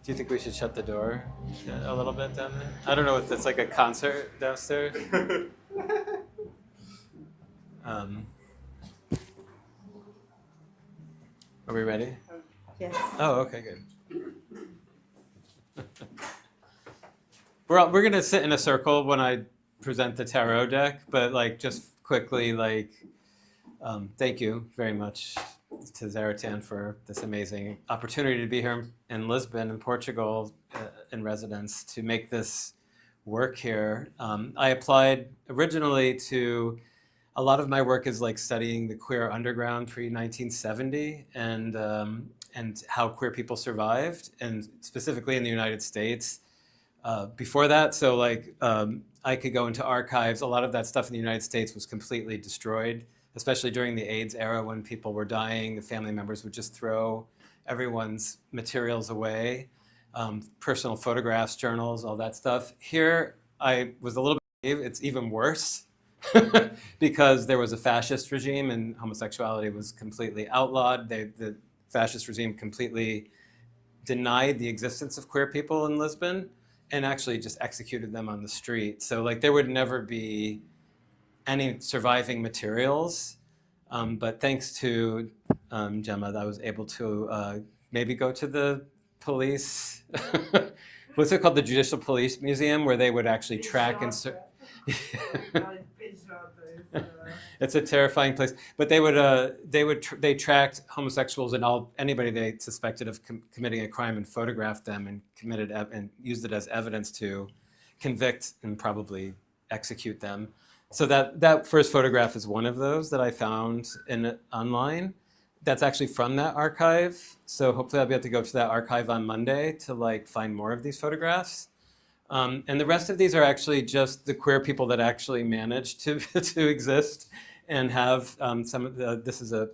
Do you think we should shut the door a little bit down there? I don't know if it's like a concert downstairs. Are we ready? Yes. Oh, okay, good. We're gonna sit in a circle when I present the tarot deck, but like just quickly, like, thank you very much to Zaratan for this amazing opportunity to be here in Lisbon, in Portugal, in residence, to make this work here. I applied originally to, a lot of my work is like studying the queer underground pre-1970 and how queer people survived, and specifically in the United States. Before that, so like I could go into archives. A lot of that stuff in the United States was completely destroyed, especially during the AIDS era when people were dying. The family members would just throw everyone's materials away, personal photographs, journals, all that stuff. Here, I was a little bit, it's even worse because there was a fascist regime and homosexuality was completely outlawed. The fascist regime completely denied the existence of queer people in Lisbon and actually just executed them on the street. So like there would never be any surviving materials. But thanks to Gemma, I was able to maybe go to the police, what's it called, the Judicial Police Museum, where they would actually track and it's a terrifying place. But they tracked homosexuals and anybody they suspected of committing a crime and photographed them and used it as evidence to convict and probably execute them. So that first photograph is one of those that I found online. That's actually from that archive. So hopefully I'll be able to go to that archive on Monday to like find more of these photographs. And the rest of these are actually just the queer people that actually managed to exist and have some of the, this is a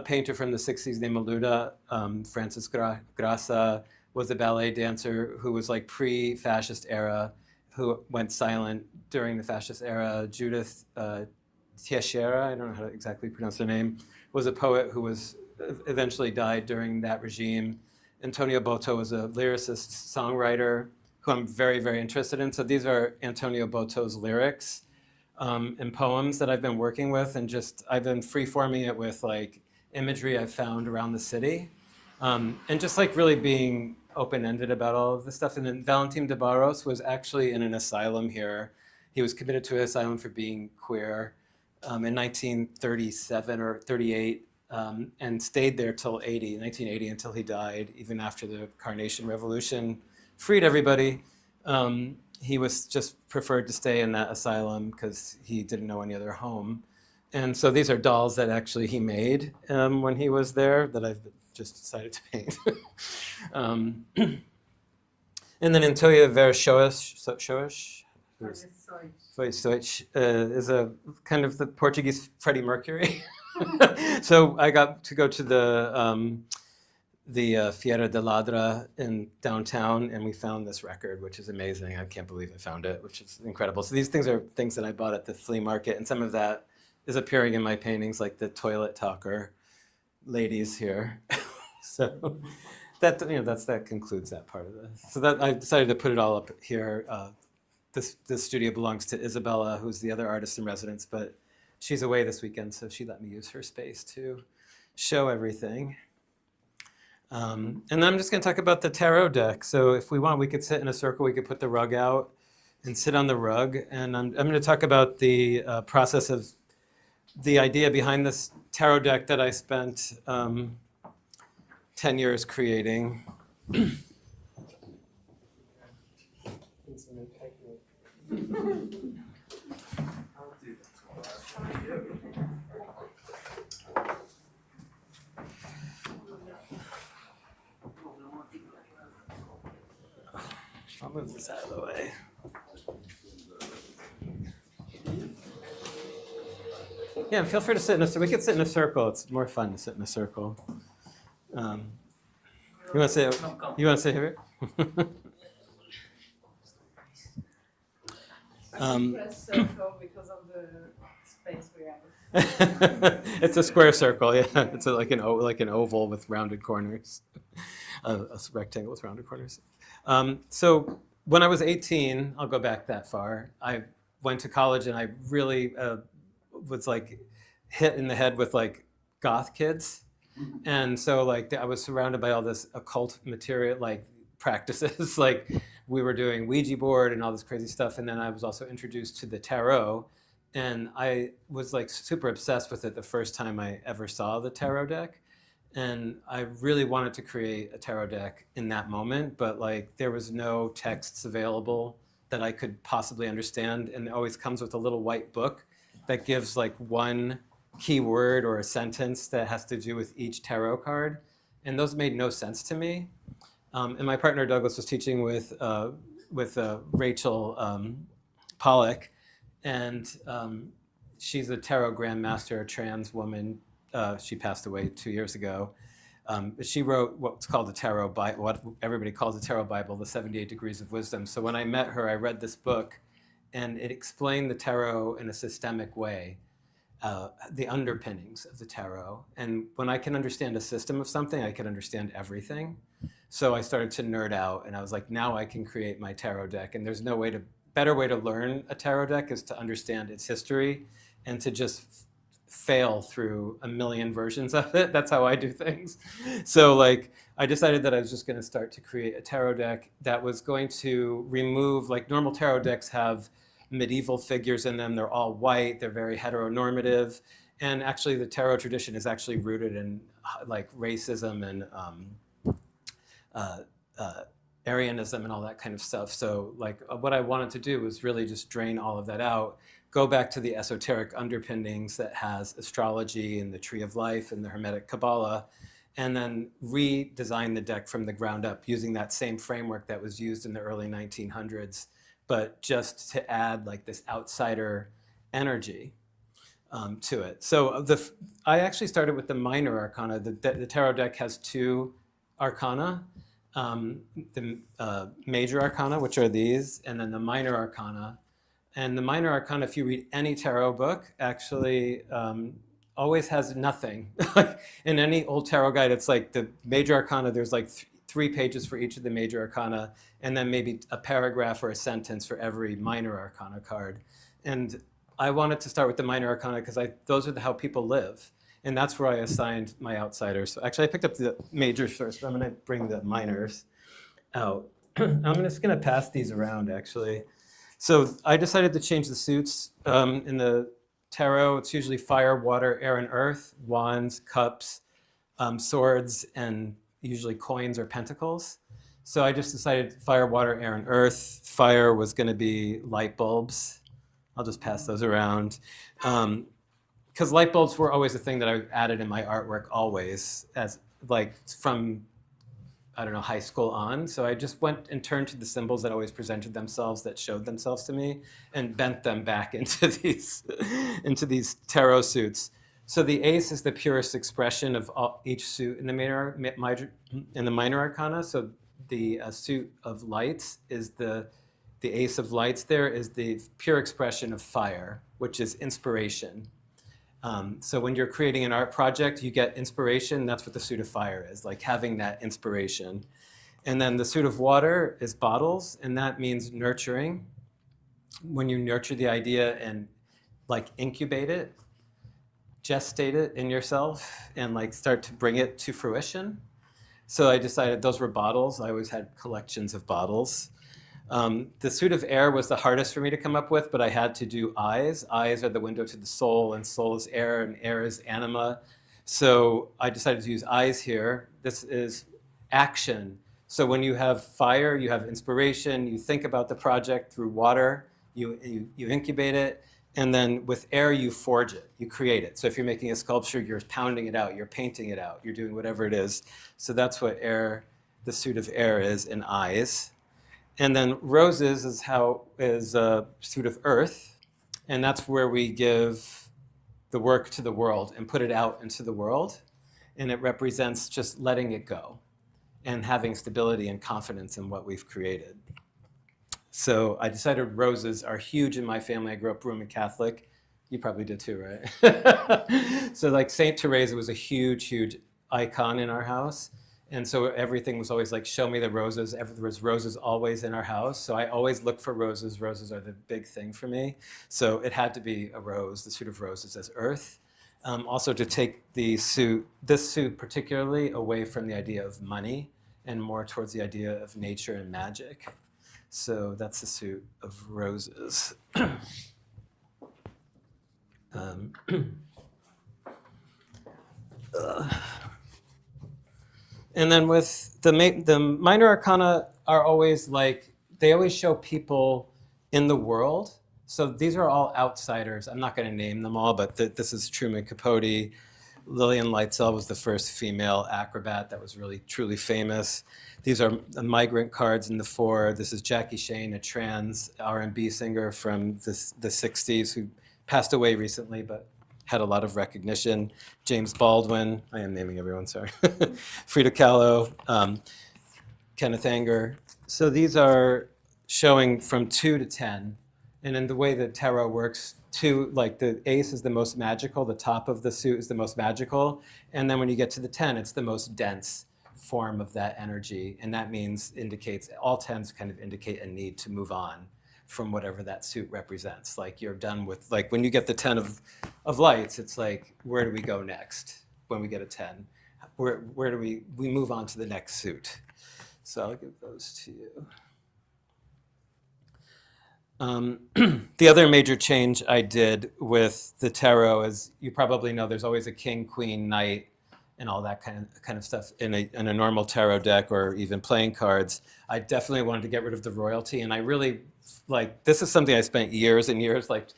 painter from the 60s named Maluda. Francis Grassa was a ballet dancer who was like pre-fascist era, who went silent during the fascist era. Judith Teixeira, I don't know how to exactly pronounce her name, was a poet who was eventually died during that regime. Antonio Boto was a lyricist, songwriter, who I'm very, very interested in. So these are Antonio Boto's lyrics and poems that I've been working with, and just I've been free-forming it with like imagery I've found around the city, and just like really being open-ended about all of this stuff. And then Valentin de Barros was actually in an asylum here. He was committed to an asylum for being queer in 1937 or 38, and stayed there till 1980, until he died, even after the Carnation Revolution freed everybody. He was just preferred to stay in that asylum because he didn't know any other home. And so these are dolls that actually he made when he was there that I've just decided to paint. And then Antonia Vershoes is a kind of the Portuguese Freddie Mercury. So I got to go to the Feira de Ladra in downtown, and we found this record, which is amazing. I can't believe I found it, which is incredible. So these things are things that I bought at the flea market, and some of that is appearing in my paintings, like the toilet talker ladies here. So that concludes that part of this. So that I decided to put it all up here. This studio belongs to Isabella, who's the other artist in residence, but she's away this weekend, so she let me use her space to show everything. And then I'm just going to talk about the tarot deck. So if we want, we could sit in a circle. We could put the rug out and sit on the rug. And I'm going to talk about the process of the idea behind this tarot deck that I spent 10 years creating. I'll move this out of the way. Yeah, feel free to sit in a circle. We could sit in a circle. It's more fun to sit in a circle. You want to say? You want to say here? Press circle because of the space we have. It's a square circle, yeah. It's like an oval with rounded corners, a rectangle with rounded corners. So when I was 18, I'll go back that far. I went to college and I really was like hit in the head with like goth kids, and so like I was surrounded by all this occult material, like practices, like we were doing Ouija board and all this crazy stuff, and then I was also introduced to the tarot, and I was like super obsessed with it the first time I ever saw the tarot deck. And I really wanted to create a tarot deck in that moment, but like there was no texts available that I could possibly understand, and it always comes with a little white book that gives like one keyword or a sentence that has to do with each tarot card, and those made no sense to me. And my partner Douglas was teaching with Rachel Pollack, and she's a tarot grandmaster, a trans woman. She passed away 2 years ago. She wrote what's called the Tarot Bible, what everybody calls the Tarot Bible, the 78 Degrees of Wisdom. So when I met her, I read this book, and it explained the tarot in a systemic way, the underpinnings of the tarot. And when I can understand a system of something, I can understand everything. So I started to nerd out, and I was like, now I can create my tarot deck. And there's no better way to learn a tarot deck is to understand its history and to just fail through a million versions of it. That's how I do things. So like I decided that I was just going to start to create a tarot deck that was going to remove, like normal tarot decks have medieval figures in them. They're all white. They're very heteronormative. And actually the tarot tradition is actually rooted in like racism and Aryanism and all that kind of stuff. So like what I wanted to do was really just drain all of that out, go back to the esoteric underpinnings that has astrology and the tree of life and the Hermetic Qabalah, and then redesign the deck from the ground up using that same framework that was used in the early 1900s, but just to add like this outsider energy to it. So I actually started with the minor arcana. The tarot deck has two arcana. The major arcana, which are these, and then the minor arcana. And the minor arcana, if you read any tarot book, actually always has nothing. In any old tarot guide, it's like the major arcana, there's like 3 pages for each of the major arcana, and then maybe a paragraph or a sentence for every minor arcana card. And I wanted to start with the minor arcana because those are how people live. And that's where I assigned my outsiders. So actually, I picked up the majors first, but I'm going to bring the minors out. I'm just going to pass these around, actually. So I decided to change the suits in the tarot. It's usually fire, water, air, and earth, wands, cups, swords, and usually coins or pentacles. So I just decided fire, water, air, and earth. Fire was going to be light bulbs. I'll just pass those around. Because light bulbs were always a thing that I added in my artwork always, as like from, I don't know, high school on. So I just went and turned to the symbols that always presented themselves, that showed themselves to me, and bent them back into these tarot suits. So the ace is the purest expression of each suit in the minor arcana. So the suit of lights is the ace of lights. There is the pure expression of fire, which is inspiration. So when you're creating an art project, you get inspiration. That's what the suit of fire is, like having that inspiration. And then the suit of water is bottles, and that means nurturing. When you nurture the idea and like incubate it, gestate it in yourself, and like start to bring it to fruition. So I decided those were bottles. I always had collections of bottles. The suit of air was the hardest for me to come up with, but I had to do eyes. Eyes are the window to the soul, and soul is air, and air is anima. So I decided to use eyes here. This is action. So when you have fire, you have inspiration, you think about the project through water, you incubate it, and then with air, you forge it, you create it. So if you're making a sculpture, you're pounding it out, you're painting it out, you're doing whatever it is. So that's what air, the suit of air is in eyes. And then roses is a suit of earth, and that's where we give the work to the world and put it out into the world, and it represents just letting it go and having stability and confidence in what we've created. So I decided roses are huge in my family. I grew up Roman Catholic. You probably did too, right? So like Saint Teresa was a huge, huge icon in our house. And so everything was always like, show me the roses. There was roses always in our house. So I always look for roses. Roses are the big thing for me. So it had to be a rose, the suit of roses as earth. Also to take this suit particularly away from the idea of money and more towards the idea of nature and magic. So that's the suit of roses. And then with the minor arcana are always like, they always show people in the world. So these are all outsiders. I'm not going to name them all, but this is Truman Capote. Lillian Lightsell was the first female acrobat that was really, truly famous. These are the migrant cards in the 4. This is Jackie Shane, a trans R&B singer from the 60s who passed away recently, but had a lot of recognition. James Baldwin, I am naming everyone, sorry. Frida Kahlo, Kenneth Anger. So these are showing from 2 to 10. And in the way that tarot works, 2, like the ace is the most magical, the top of the suit is the most magical. And then when you get to the 10, it's the most dense form of that energy. And that indicates, all 10s kind of indicate a need to move on from whatever that suit represents. Like you're done with, like when you get the 10 of lights, it's like, where do we go next when we get a 10? Where do we move on to the next suit? So I'll give those to you. The other major change I did with the tarot is, you probably know there's always a king, queen, knight, and all that kind of stuff in a normal tarot deck or even playing cards. I definitely wanted to get rid of the royalty, and I really, like, this is something I spent years and years like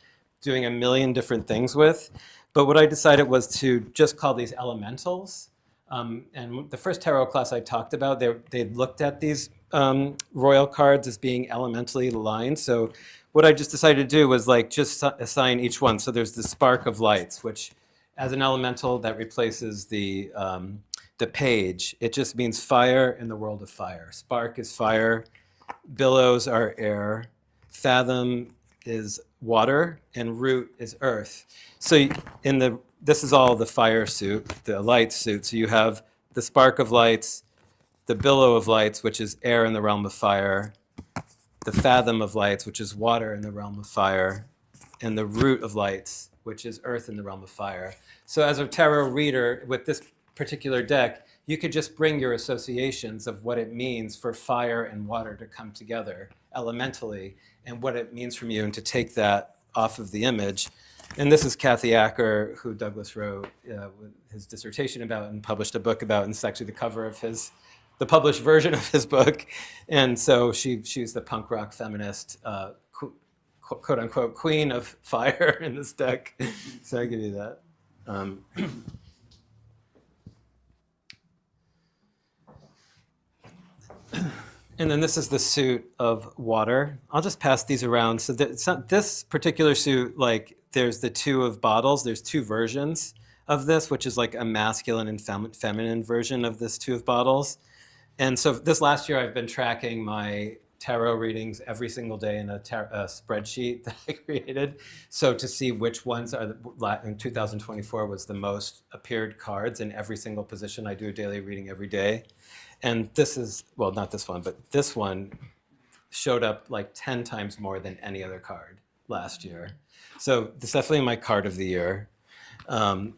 doing a million different things with. But what I decided was to just call these elementals. And the first tarot class I talked about, they looked at these royal cards as being elementally aligned. So what I just decided to do was like just assign each one. So there's the spark of lights, which as an elemental that replaces the page. It just means fire in the world of fire. Spark is fire, billows are air, fathom is water, and root is earth. So this is all the fire suit, the light suit. So you have the spark of lights, the billow of lights, which is air in the realm of fire, the fathom of lights, which is water in the realm of fire, and the root of lights, which is earth in the realm of fire. So as a tarot reader with this particular deck, you could just bring your associations of what it means for fire and water to come together elementally, and what it means from you, and to take that off of the image. And this is Kathy Acker, who Douglas wrote his dissertation about and published a book about, and it's actually the cover of the published version of his book. And so she's the punk rock feminist, quote unquote, queen of fire in this deck. So I give you that. And then this is the suit of water. I'll just pass these around. So this particular suit, like there's the 2 of bottles. There's 2 versions of this, which is like a masculine and feminine version of this 2 of bottles. And so this last year, I've been tracking my tarot readings every single day in a spreadsheet that I created. So to see which ones are, in 2024 was the most appeared cards in every single position. I do a daily reading every day. And this is, well, not this one, but this one showed up like 10 times more than any other card last year. So this is definitely my card of the year.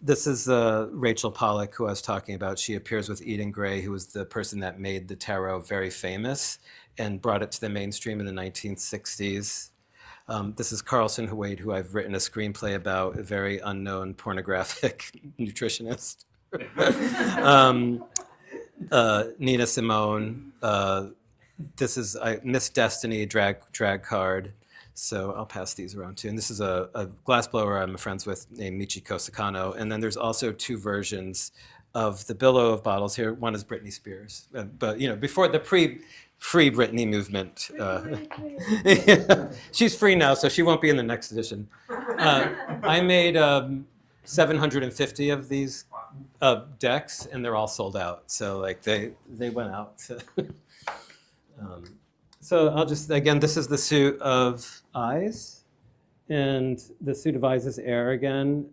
This is Rachel Pollack, who I was talking about. She appears with Eden Gray, who was the person that made the tarot very famous and brought it to the mainstream in the 1960s. This is Carlson Waite, who I've written a screenplay about, a very unknown pornographic nutritionist. Nina Simone. This is Miss Destiny drag card. So I'll pass these around too. And this is a glassblower I'm friends with named Michiko Sakano. And then there's also 2 versions of the billow of bottles here. One is Britney Spears, but you know, before the free Britney movement. Yeah. She's free now, so she won't be in the next edition. I made 750 of these decks, and they're all sold out. So like they went out. So I'll just, again, this is the suit of eyes. And the suit of eyes is air again.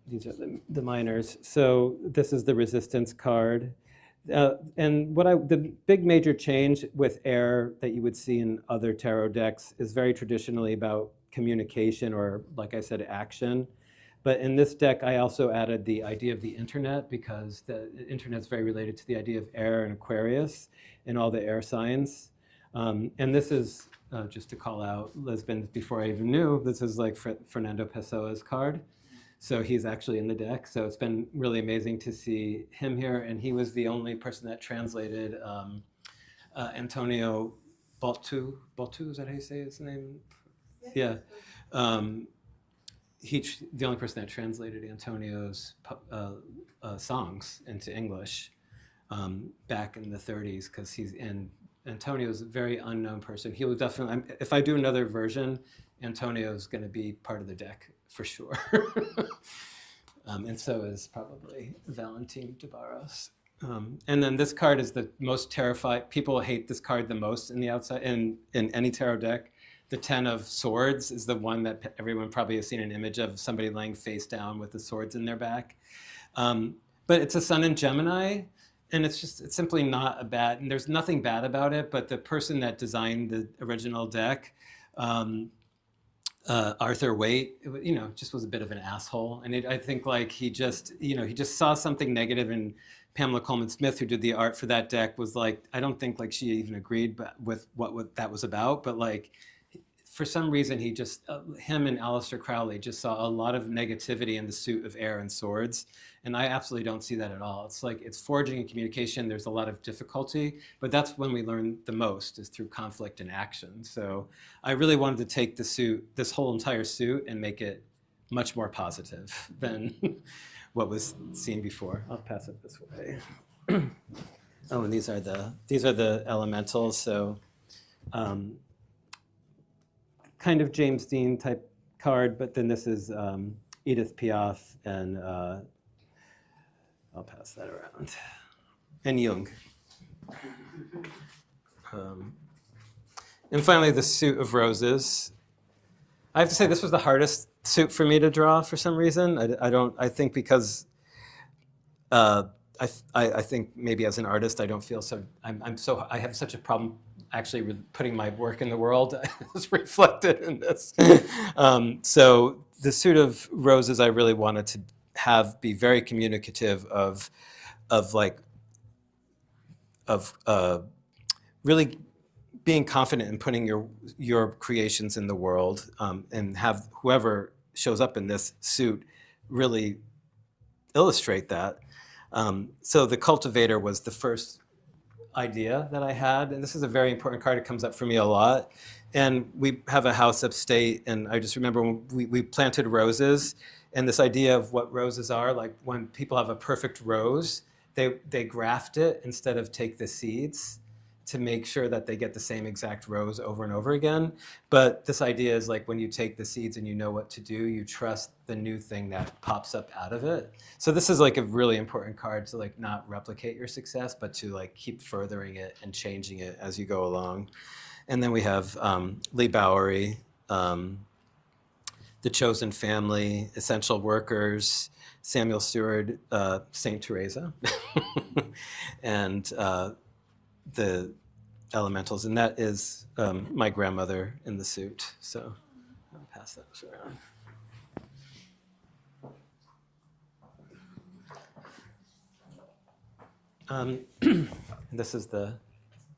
These are the minors. So this is the resistance card. And the big major change with air that you would see in other tarot decks is very traditionally about communication or, like I said, action. But in this deck, I also added the idea of the internet because the internet is very related to the idea of air and Aquarius and all the air signs. And this is, just to call out Lisbon before I even knew, this is like Fernando Pessoa's card. So he's actually in the deck. So it's been really amazing to see him here. And he was the only person that translated Antonio Baltu. Baltu, is that how you say his name? Yeah. The only person that translated Antonio's songs into English back in the 30s, because Antonio's a very unknown person. He will definitely, if I do another version, Antonio's going to be part of the deck for sure. And so is probably Valentin de Barros. And then this card is the most terrified. People hate this card the most in the outside in any tarot deck. The 10 of Swords is the one that everyone probably has seen an image of somebody laying face down with the swords in their back. But it's a sun in Gemini, and it's simply not a bad, and there's nothing bad about it, but the person that designed the original deck, Arthur Waite, just was a bit of an asshole. And I think like he just saw something negative in Pamela Coleman-Smith, who did the art for that deck, was like, I don't think like she even agreed with what that was about, but like, for some reason, him and Aleister Crowley just saw a lot of negativity in the suit of air and swords. And I absolutely don't see that at all. It's like, it's forging and communication. There's a lot of difficulty, but that's when we learn the most, is through conflict and action. So I really wanted to take this whole entire suit, and make it much more positive than what was seen before. I'll pass it this way. Oh, and these are the elementals. So, kind of James Dean type card, but then this is Edith Piaf, and I'll pass that around, and Jung. And finally, the suit of roses. I have to say this was the hardest suit for me to draw for some reason. I think because I think maybe as an artist I don't feel I have such a problem actually putting my work in the world. It's reflected in this. So the suit of roses I really wanted to have be very communicative of really being confident in putting your creations in the world, and have whoever shows up in this suit really illustrate that. So the cultivator was the first idea that I had, and this is a very important card. It comes up for me a lot. And we have a house upstate, and I just remember when we planted roses, and this idea of what roses are, like when people have a perfect rose, they graft it instead of take the seeds to make sure that they get the same exact rose over and over again. But this idea is like when you take the seeds and you know what to do, you trust the new thing that pops up out of it. So this is like a really important card to like not replicate your success, but to like keep furthering it and changing it as you go along. And then we have Lee Bowery, The Chosen Family, Essential Workers, Samuel Seward, Saint Teresa, and the elementals, and that is my grandmother in the suit. So I'll pass that around. This is the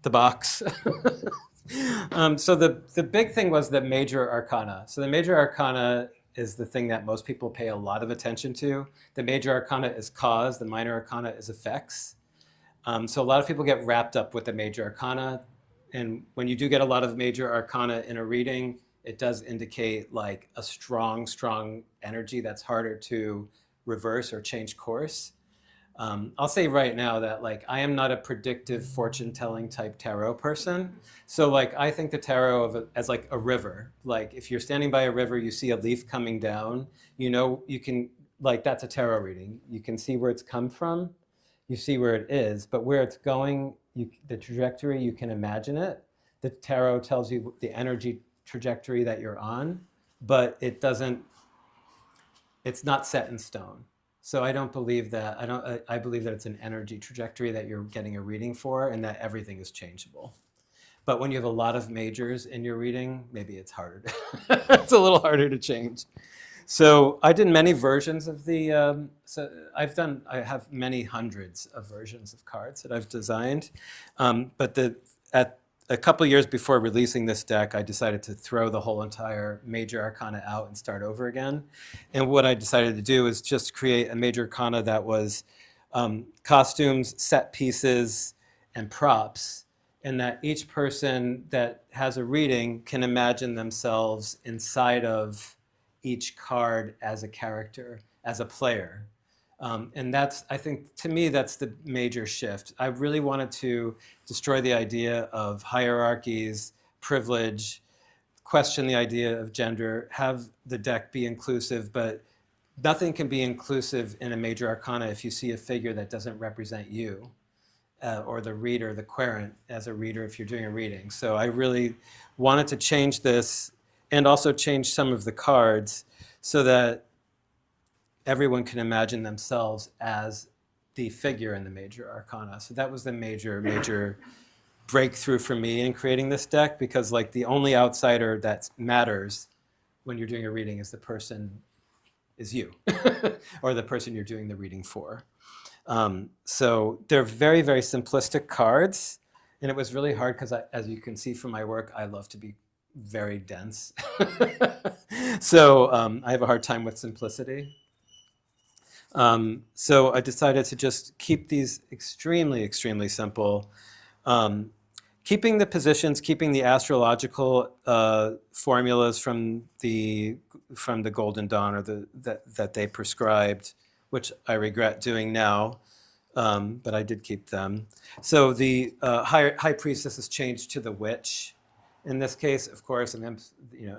box. So the big thing was the major arcana. So the major arcana is the thing that most people pay a lot of attention to. The major arcana is cause, the minor arcana is effects. So a lot of people get wrapped up with the major arcana. And when you do get a lot of major arcana in a reading, it does indicate like a strong, strong energy that's harder to reverse or change course. I'll say right now that like I am not a predictive fortune-telling type tarot person. So like I think the tarot as like a river. Like if you're standing by a river, you see a leaf coming down, you can, like that's a tarot reading. You can see where it's come from. You see where it is, but where it's going, the trajectory, you can imagine it. The tarot tells you the energy trajectory that you're on, but it doesn't, it's not set in stone. So I don't believe that. I believe that it's an energy trajectory that you're getting a reading for, and that everything is changeable. But when you have a lot of majors in your reading, maybe it's harder. It's a little harder to change. So I did many versions of the. I have many hundreds of versions of cards that I've designed, but at a couple years before releasing this deck, I decided to throw the whole entire major arcana out and start over again. And what I decided to do is just create a major arcana that was costumes, set pieces, and props, and that each person that has a reading can imagine themselves inside of each card as a character, as a player. And that's, I think, to me, that's the major shift. I really wanted to destroy the idea of hierarchies, privilege, question the idea of gender, have the deck be inclusive, but nothing can be inclusive in a major arcana if you see a figure that doesn't represent you, or the reader, the querent, as a reader if you're doing a reading. So I really wanted to change this and also change some of the cards so that everyone can imagine themselves as the figure in the major arcana. So that was the major breakthrough for me in creating this deck, because like the only outsider that matters when you're doing a reading is the person is you, or the person you're doing the reading for. So they're very, very simplistic cards, and it was really hard because, as you can see from my work, I love to be very dense. So I have a hard time with simplicity. So I decided to just keep these extremely, extremely simple. Keeping the positions, keeping the astrological formulas from the Golden Dawn, or that they prescribed, which I regret doing now, but I did keep them. So the high priestess is changed to the witch. In this case, of course, and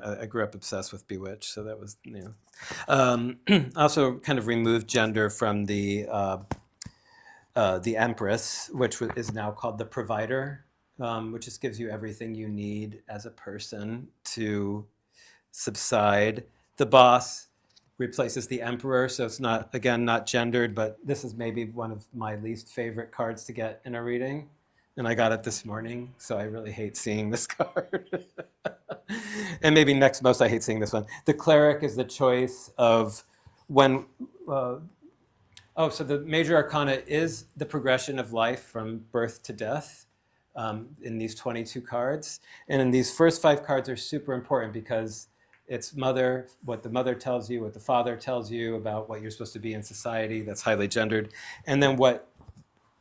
I grew up obsessed with Bewitched, so that was, also kind of removed gender from the Empress, which is now called the Provider, which just gives you everything you need as a person to subside. The Boss replaces the Emperor, so it's not, again, not gendered, but this is maybe one of my least favorite cards to get in a reading. And I got it this morning, so I really hate seeing this card. And maybe next most, I hate seeing this one. The Cleric is the choice of when, so the major arcana is the progression of life from birth to death in these 22 cards. And in these first 5 cards are super important because it's mother, what the mother tells you, what the father tells you about what you're supposed to be in society, that's highly gendered, and then what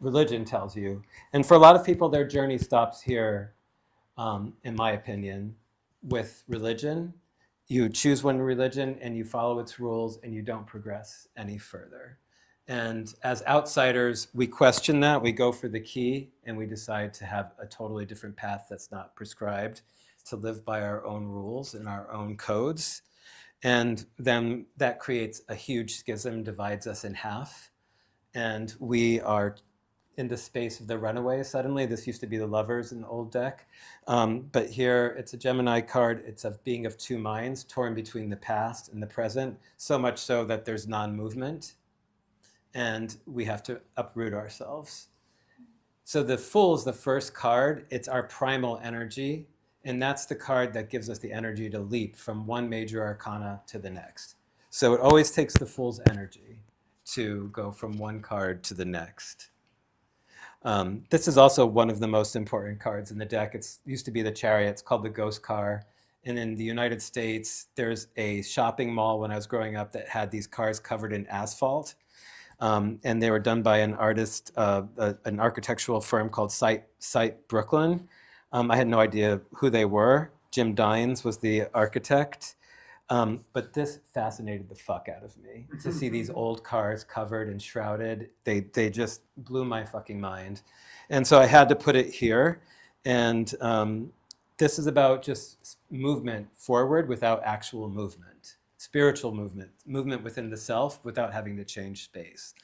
religion tells you. And for a lot of people, their journey stops here, in my opinion, with religion. You choose one religion and you follow its rules and you don't progress any further. And as outsiders, we question that, we go for the key, and we decide to have a totally different path that's not prescribed, to live by our own rules and our own codes. And then that creates a huge schism, divides us in half. And we are in the space of the runaways suddenly. This used to be the Lovers in the old deck. But here it's a Gemini card. It's of being of two minds, torn between the past and the present, so much so that there's non-movement. And we have to uproot ourselves. So the Fool is the first card. It's our primal energy. And that's the card that gives us the energy to leap from one major arcana to the next. So it always takes the Fool's energy to go from one card to the next. This is also one of the most important cards in the deck. It used to be the Chariot. It's called the Ghost Car. And in the United States, there's a shopping mall when I was growing up that had these cars covered in asphalt. And they were done by an artist, an architectural firm called Site Brooklyn. I had no idea who they were. Jim Dines was the architect. But this fascinated the fuck out of me, to see these old cars covered and shrouded. They just blew my fucking mind. And so I had to put it here. And this is about just movement forward without actual movement, spiritual movement, movement within the self without having to change space.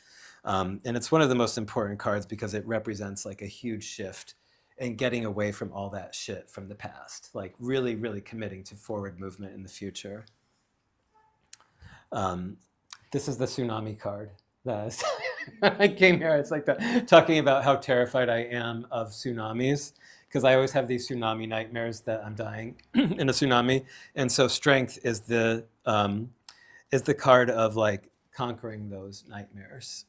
And it's one of the most important cards because it represents like a huge shift and getting away from all that shit from the past, like really, really committing to forward movement in the future. This is the tsunami card. I came here, it's like talking about how terrified I am of tsunamis, because I always have these tsunami nightmares that I'm dying in a tsunami. And so strength is the card of like conquering those nightmares,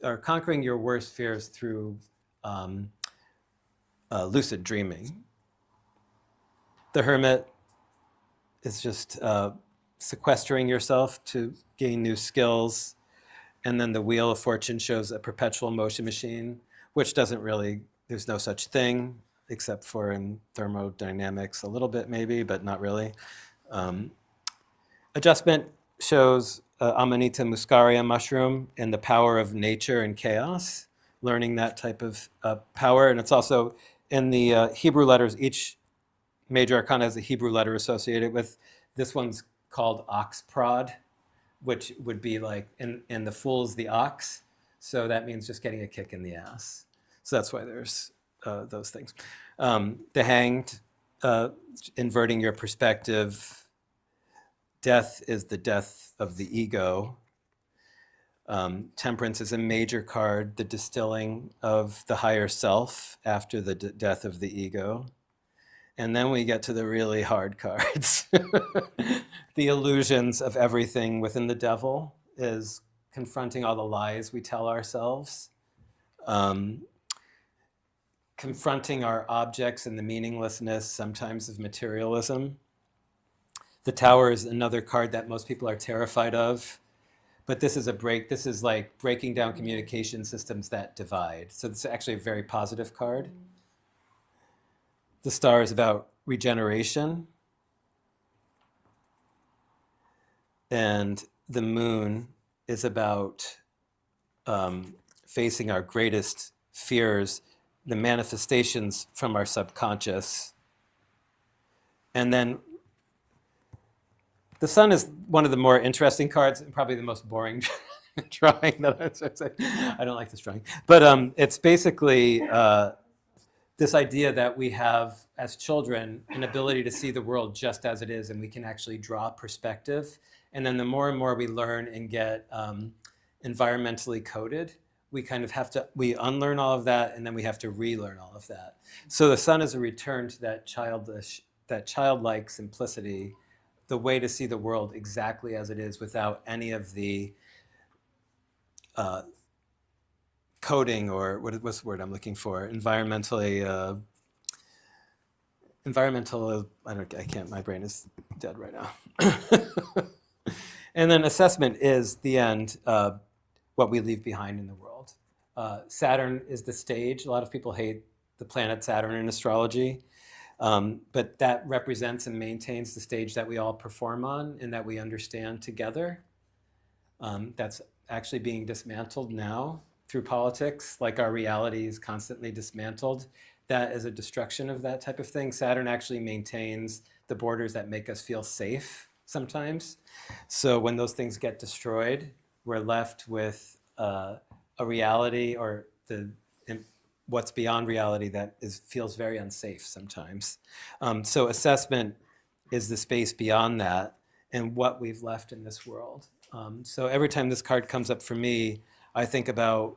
or conquering your worst fears through lucid dreaming. The Hermit is just sequestering yourself to gain new skills. And then the Wheel of Fortune shows a perpetual motion machine, which doesn't really, there's no such thing, except for in thermodynamics a little bit maybe, but not really. Adjustment shows Amanita muscaria mushroom and the power of nature and chaos, learning that type of power. And it's also in the Hebrew letters, each major arcana has a Hebrew letter associated with. This one's called oxprod, which would be like, in the Fool's the ox. So that means just getting a kick in the ass. So that's why there's those things. The Hanged, inverting your perspective. Death is the death of the ego. Temperance is a major card, the distilling of the higher self after the death of the ego. And then we get to the really hard cards. The illusions of everything within the devil is confronting all the lies we tell ourselves. Confronting our objects and the meaninglessness sometimes of materialism. The Tower is another card that most people are terrified of. But this is this is like breaking down communication systems that divide. So it's actually a very positive card. The Star is about regeneration. And the Moon is about facing our greatest fears, the manifestations from our subconscious. And then the Sun is one of the more interesting cards and probably the most boring drawing that I don't like this drawing. But it's basically this idea that we have, as children, an ability to see the world just as it is, and we can actually draw perspective. And then the more and more we learn and get environmentally coded, we kind of have to, we unlearn all of that, and then we have to relearn all of that. So the Sun is a return to that childlike simplicity, the way to see the world exactly as it is without any of the coding, or what's the word I'm looking for? Environmental, I can't, my brain is dead right now. And then assessment is the end, what we leave behind in the world. Saturn is the stage. A lot of people hate the planet Saturn in astrology, but that represents and maintains the stage that we all perform on and that we understand together. That's actually being dismantled now through politics, like our reality is constantly dismantled. That is a destruction of that type of thing. Saturn actually maintains the borders that make us feel safe sometimes. So when those things get destroyed, we're left with a reality, or what's beyond reality that feels very unsafe sometimes. So assessment is the space beyond that and what we've left in this world. So every time this card comes up for me, I think about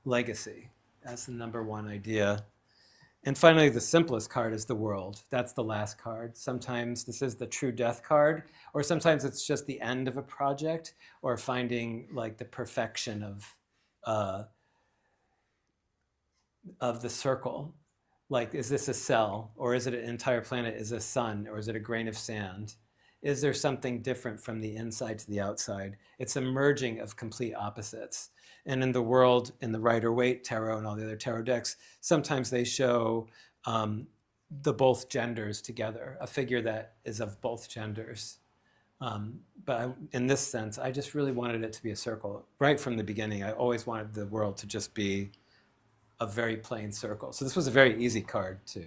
legacy as the number one idea. And finally, the simplest card is the World. That's the last card. Sometimes this is the true death card, or sometimes it's just the end of a project, or finding like the perfection of the circle. Like, is this a cell, or is it an entire planet? Is it a sun, or is it a grain of sand? Is there something different from the inside to the outside? It's a merging of complete opposites. And in the World, in the Rider-Waite tarot and all the other tarot decks, sometimes they show the both genders together, a figure that is of both genders. But in this sense, I just really wanted it to be a circle. Right from the beginning, I always wanted the world to just be a very plain circle. So this was a very easy card too.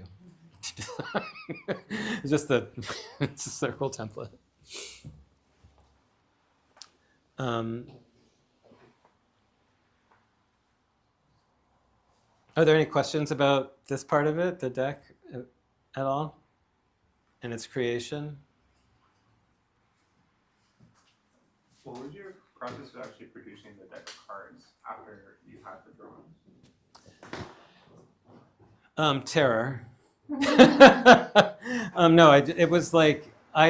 It's just it's a circle template. Are there any questions about this part of it, the deck, at all, and its creation? What was your process of actually producing the deck of cards after you had the drawings? Terror. No, it was like I